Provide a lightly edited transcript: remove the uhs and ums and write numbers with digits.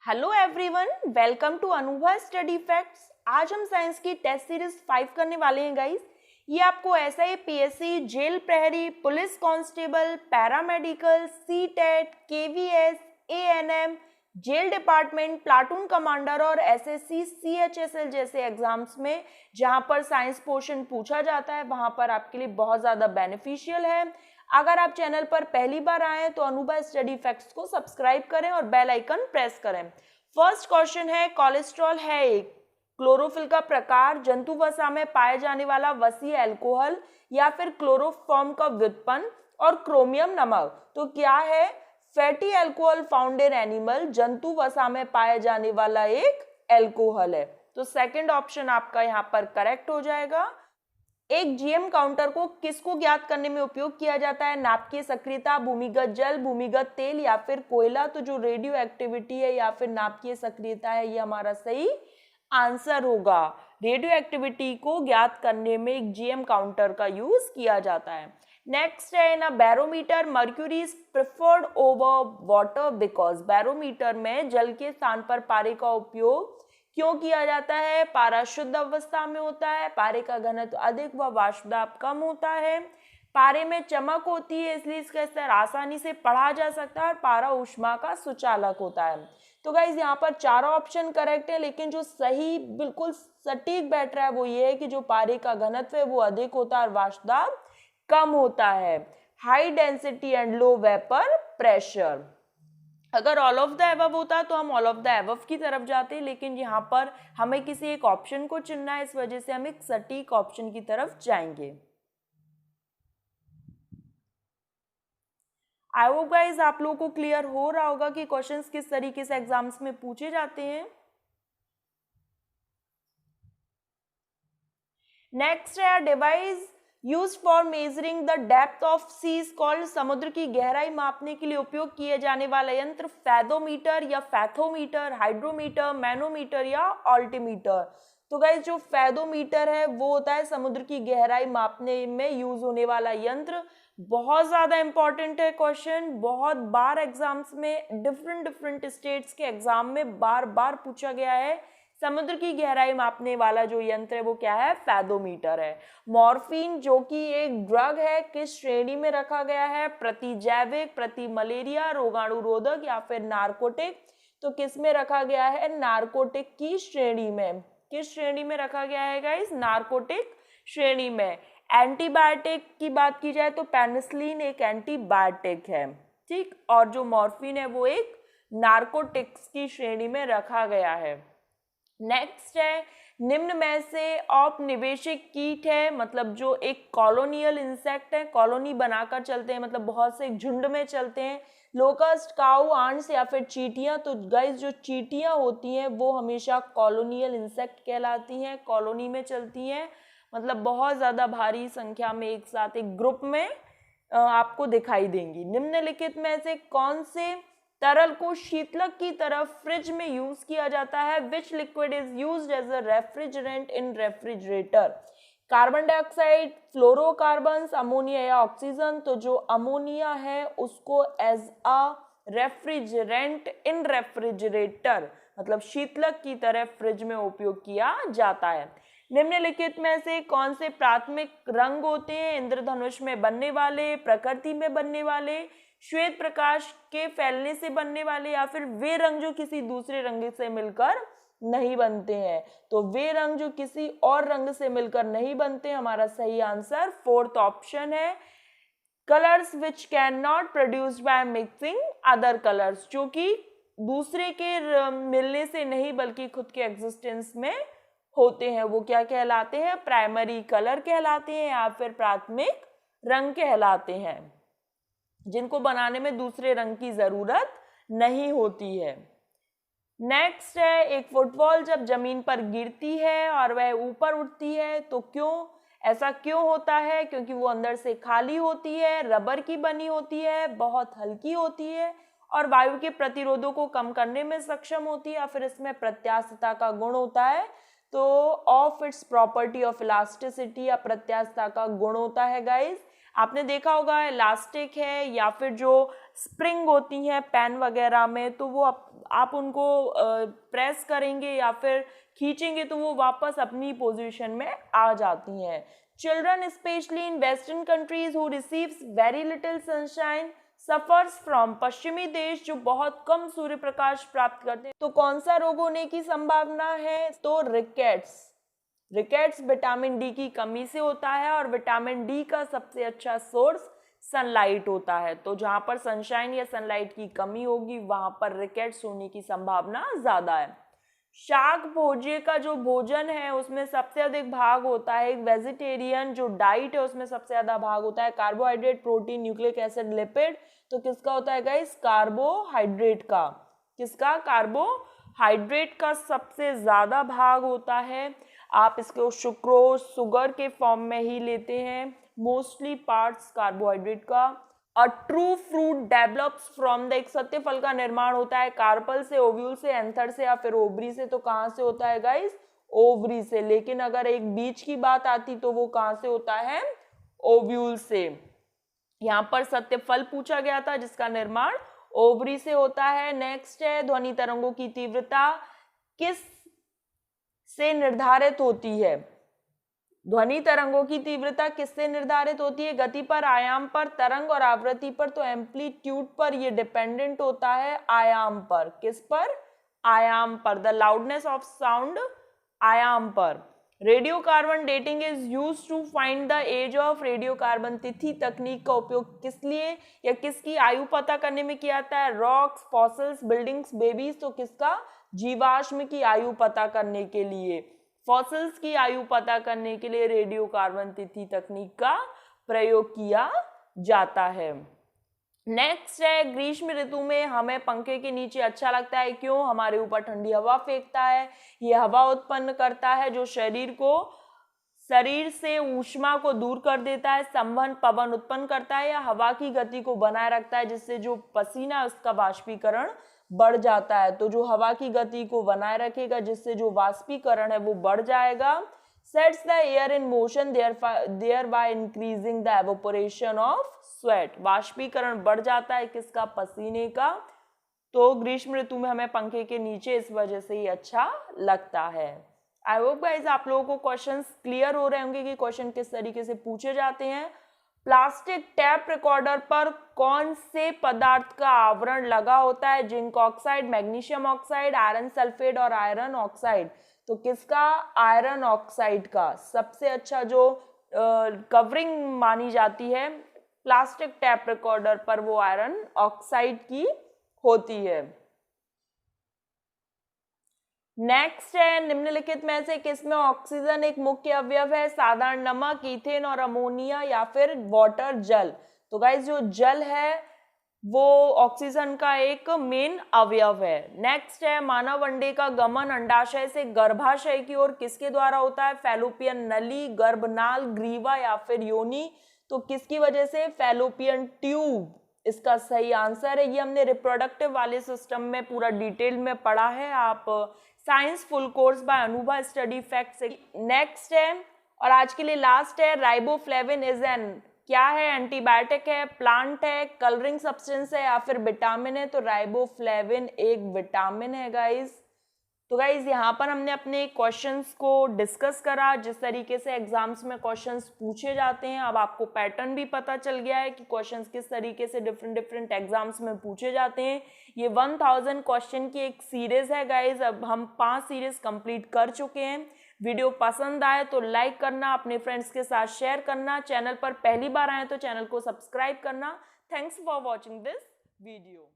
Hello everyone, welcome to Anubha study facts. आज हम science की टेस्ट सीरीज 5 करने वाले हैं गाइस। ये आपको एसआई, पीएससी, जेल प्रहरी, police constable, paramedical, CTET, KVS, ANM, jail department, platoon commander और एसएससी, सीएचएसएल जैसे एग्जाम्स में जहां पर साइंस पोर्शन पूछा जाता है वहां पर आपके लिए बहुत ज़्यादा बेनिफिशियल है। अगर आप चैनल पर पहली बार आए हैं तो अनुभा स्टडी फैक्ट्स को सब्सक्राइब करें और बेल आइकन प्रेस करें। फर्स्ट क्वेश्चन है, कोलेस्ट्रॉल है एक क्लोरोफिल का प्रकार, जंतु वसा में पाए जाने वाला वसीय अल्कोहल या फिर क्लोरोफॉर्म का व्युत्पन्न और क्रोमियम नमक। तो क्या है? Fatty alcohol found in animal, जंतु वसा में पाए जाने वाला एक अल्कोहल है। तो सेकंड ऑप्शन आपका यहाँ पर करेक्ट हो जाएगा। एक जीएम काउंटर को किसको ज्ञात करने में उपयोग किया जाता है? नाभिकीय सक्रियता, भूमिगत जल, भूमिगत तेल या फिर कोयला। तो जो रेडियो एक्टिविटी है या फिर नाभिकीय सक्रियता है, ये हमारा सही आंसर होगा। रेडियो एक्टिविटी को ज्ञात करने में एक जीएम काउंटर का यूज किया जाता है। नेक्स्ट है ना, barometer mercury is preferred over water because. Barometer में जल के स्थान पर पारे का उपयोग क्यों किया जाता है? पारा शुद्ध अवस्था में होता है, पारे का घनत्व अधिक व वाष्प दाब कम होता है, पारे में चमक होती है इसलिए इसका स्तर आसानी से पढ़ा जा सकता है और पारा ऊष्मा का सुचालक होता है। तो गाइज यहाँ पर चारों ऑप्शन करेक्ट है, लेकिन जो सही बिल्कुल सटीक बैठ रहा है वो ये है कि जो पारे का घनत्व है वो अधिक होता है और वाष्प दाब कम होता है। High density and low vapour pressure. अगर ऑल ऑफ द एबव होता तो हम ऑल ऑफ द एबव की तरफ जाते, लेकिन यहाँ पर हमें किसी एक ऑप्शन को चुनना है, इस वजह से हम एक सटीक ऑप्शन की तरफ जाएंगे। आई होप गाइस आप लोगों को क्लियर हो रहा होगा कि क्वेश्चंस किस तरीके से एग्जाम्स में पूछे जाते हैं। नेक्स्ट है, device used for measuring the depth of seas called. समुद्र की गहराई मापने के लिए उपयोग किए जाने वाला यंत्र फैथोमीटर या फैथोमीटर, हाइड्रोमीटर, मैनोमीटर या ऑल्टीमीटर। तो गाइस जो फैथोमीटर है वो होता है समुद्र की गहराई मापने में यूज होने वाला यंत्र। बहुत ज्यादा इंपॉर्टेंट है क्वेश्चन, बहुत बार एग्जाम्स में डिफरेंट स्टेट्स के एग्जाम में बार बार पूछा गया है। समुद्र की गहराई मापने वाला जो यंत्र है वो क्या है? फैथोमीटर है। मॉर्फिन जो कि एक ड्रग है, किस श्रेणी में रखा गया है? प्रतिजैविक, प्रति मलेरिया, रोगाणुरोधक या फिर नार्कोटिक। तो किस में रखा गया है? नार्कोटिक की श्रेणी में। किस श्रेणी में रखा गया है गाइस? नार्कोटिक श्रेणी में। एंटीबायोटिक की बात की जाए तो पेनिसिलिन एक एंटीबायोटिक है, ठीक, और जो मॉर्फिन है वो एक नार्कोटिक्स की श्रेणी में रखा गया है। नेक्स्ट है, निम्न में से औपनिवेशिक कीट है, मतलब जो एक कॉलोनियल इंसेक्ट है, कॉलोनी बनाकर चलते हैं, मतलब बहुत से झुंड में चलते हैं। लोकस्ट, काऊ, आंट्स या फिर चींटियां। तो गाइस जो चींटियां होती हैं वो हमेशा कॉलोनियल इंसेक्ट कहलाती हैं, कॉलोनी में चलती हैं, मतलब बहुत ज्यादा भारी संख्या में एक साथ एक ग्रुप में आपको दिखाई देंगी। निम्नलिखित में से कौन से तरल को शीतलक की तरफ फ्रिज में यूज किया जाता है? Which liquid is used as a refrigerant in refrigerator? Carbon dioxide, fluorocarbons, ammonia या ऑक्सीजन। तो जो अमोनिया है उसको as a refrigerant in refrigerator, मतलब शीतलक की तरह फ्रिज में उपयोग किया जाता है। निम्नलिखित में से कौन से प्राथमिक रंग होते हैं? इंद्रधनुष में बनने वाले, प्रकृति में बनने वाले, श्वेत प्रकाश के फैलने से बनने वाले, या फिर वे रंग जो किसी दूसरे रंग से मिलकर नहीं बनते हैं। तो वे रंग जो किसी और रंग से मिलकर नहीं बनते, हमारा सही आंसर फोर्थ ऑप्शन है। Colours which can not produced by mixing other colours, जो कि दूसरे के मिलने से नहीं बल्कि खुद के एग्जिस्टेंस में होते हैं, वो क्या कहलाते हैं? प्राइमरी कलर कहलाते हैं या फिर प्राथमिक रंग कहलाते हैं, जिनको बनाने में दूसरे रंग की जरूरत नहीं होती है। नेक्स्ट है, एक फुटबॉल जब जमीन पर गिरती है और वह ऊपर उठती है तो ऐसा क्यों होता है? क्योंकि वो अंदर से खाली होती है, रबर की बनी होती है, बहुत हल्की होती है और वायु के प्रतिरोधों को कम करने में सक्षम होती है, या फिर इसमें प्रत्यास्थता का गुण होता है। तो of its property of elasticity या प्रत्यास्थता का गुण होता है गाइस। आपने देखा होगा इलास्टिक है या फिर जो स्प्रिंग होती हैं पेन वगैरह में, तो वो आप उनको प्रेस करेंगे या फिर खींचेंगे तो वो वापस अपनी पोजीशन में आ जाती हैं। Children specially in western countries who receives very little sunshine suffers from, पश्चिमी देश जो बहुत कम सूर्य प्रकाश प्राप्त करते हैं तो कौन सा रोग होने की संभावना है, तो रिकेट्स। रिकेट्स विटामिन डी की कमी से होता है और विटामिन डी का सबसे अच्छा सोर्स सनलाइट होता है, तो जहां पर सनशाइन या सनलाइट की कमी होगी वहां पर रिकेट्स होने की संभावना ज्यादा है। शाक भोज्य का जो भोजन है उसमें सबसे अधिक भाग होता है, एक वेजिटेरियन जो डाइट है उसमें सबसे ज्यादा भाग होता है carbohydrate, protein, nucleic acid, lipid, तो किसका होता है गाइस, कार्बोहाइड्रेट का। किसका, कार्बोहाइड्रेट का सबसे ज्यादा भाग होता है। आप इसको सुक्रोज, शुगर के फॉर्म में ही लेते हैं, मोस्टली पार्ट्स कार्बोहाइड्रेट का। A true fruit develops from the, एक सत्य फल का निर्माण होता है कार्पल से, ओव्यूल से, एंथर से या फिर ओवरी से, तो कहां से होता है गाइस, ओवरी से। लेकिन अगर एक बीज की बात आती तो वो कहां से होता है, ओव्यूल से। यहां पर सत्य फल पूछा गया था जिसका निर्माण ओवरी से होता है। नेक्स्ट है ध्वनि तरंगों की तीव्रता किस से निर्धारित होती है, ध्वनि तरंगों की तीव्रता किससे निर्धारित होती है, गति पर, आयाम पर, तरंग और आवृत्ति पर, तो एम्पलीट्यूड पर ये डिपेंडेंट होता है, आयाम पर। किस पर, आयाम पर। द लाउडनेस ऑफ साउंड, आयाम पर। Radiocarbon dating is used to find the age of, radiocarbon तिथि तकनीक का उपयोग किस लिए या किसकी आयु पता करने में किया जाता है, रॉक्स, फॉसिल्स, बिल्डिंग्स, बेबीज, तो किसका, जीवाश्म की आयु पता करने के लिए, फॉसिल्स की आयु पता करने के लिए रेडियोकार्बन तिथि तकनीक का प्रयोग किया जाता है। नेक्स्ट है ग्रीष्म ऋतु में हमें पंखे के नीचे अच्छा लगता है, क्यों, हमारे ऊपर ठंडी हवा फेंकता है, ये हवा उत्पन्न करता है जो शरीर से ऊष्मा को दूर कर देता है, संवहन पवन उत्पन्न करता है या हवा की गति को बनाए रखता है जिससे जो पसीना उसका वाष्पीकरण बढ़ जाता है, तो जो हवा की गति को बनाए रखेगा जिससे जो वाष्पीकरण है वो बढ़ जाएगा। Sets the air in motion thereby increasing the evaporation of sweat, वाष्पीकरण बढ़ जाता है किसका, पसीने का, तो ग्रीष्म ऋतु में हमें पंखे के नीचे इस वजह से ही अच्छा लगता है। आई होप गाइस आप लोगों को क्वेश्चंस क्लियर हो रहे होंगे कि क्वेश्चन किस तरीके से पूछे जाते हैं। प्लास्टिक टैप रिकॉर्डर पर कौन से पदार्थ का आवरण लगा होता है, zinc oxide, magnesium oxide, iron sulphate और आयरन ऑक्साइड, तो किसका, आयरन ऑक्साइड का। सबसे अच्छा जो कवरिंग मानी जाती है प्लास्टिक टैप रिकॉर्डर पर वो आयरन ऑक्साइड की होती है। नेक्स्ट है निम्नलिखित में से किसमें ऑक्सीजन एक मुख्य अवयव है, साधारण नमक, ईथेन और अमोनिया या फिर वाटर, जल, तो गाइस जो जल है वो ऑक्सीजन का एक मेन अवयव है। नेक्स्ट है मानव अंडे का गमन अंडाशय से गर्भाशय की ओर किसके द्वारा होता है, फैलोपियन नली, गर्भनाल, ग्रीवा या फिर योनि, तो किसकी वजह से, फैलोपियन ट्यूब इसका सही आंसर है। ये हमने रिप्रोडक्टिव वाले सिस्टम में पूरा डिटेल में पढ़ा है, आप science full course by Anubha study fact से। नेक्स्ट है और आज के लिए लास्ट है, राइबोफ्लेविन इज एन, क्या है, एंटीबायोटिक है, प्लांट है, कलरिंग सब्सटेंस है या फिर विटामिन है, तो राइबोफ्लेविन एक विटामिन है गाइस। तो गाइज यहाँ पर हमने अपने क्वेश्चंस को डिस्कस करा, जिस तरीके से एग्जाम्स में क्वेश्चंस पूछे जाते हैं। अब आपको पैटर्न भी पता चल गया है कि क्वेश्चंस किस तरीके से डिफरेंट एग्जाम्स में पूछे जाते हैं। ये 1000 क्वेश्चन की एक सीरीज है गाइज। अब हम 5 सीरीज कंप्लीट कर चुके हैं। वीडियो पसंद आए तो लाइक करना, अपने फ्रेंड्स के साथ शेयर करना, चैनल पर पहली बार आए तो चैनल को सब्सक्राइब करना। Thanks for watching this video.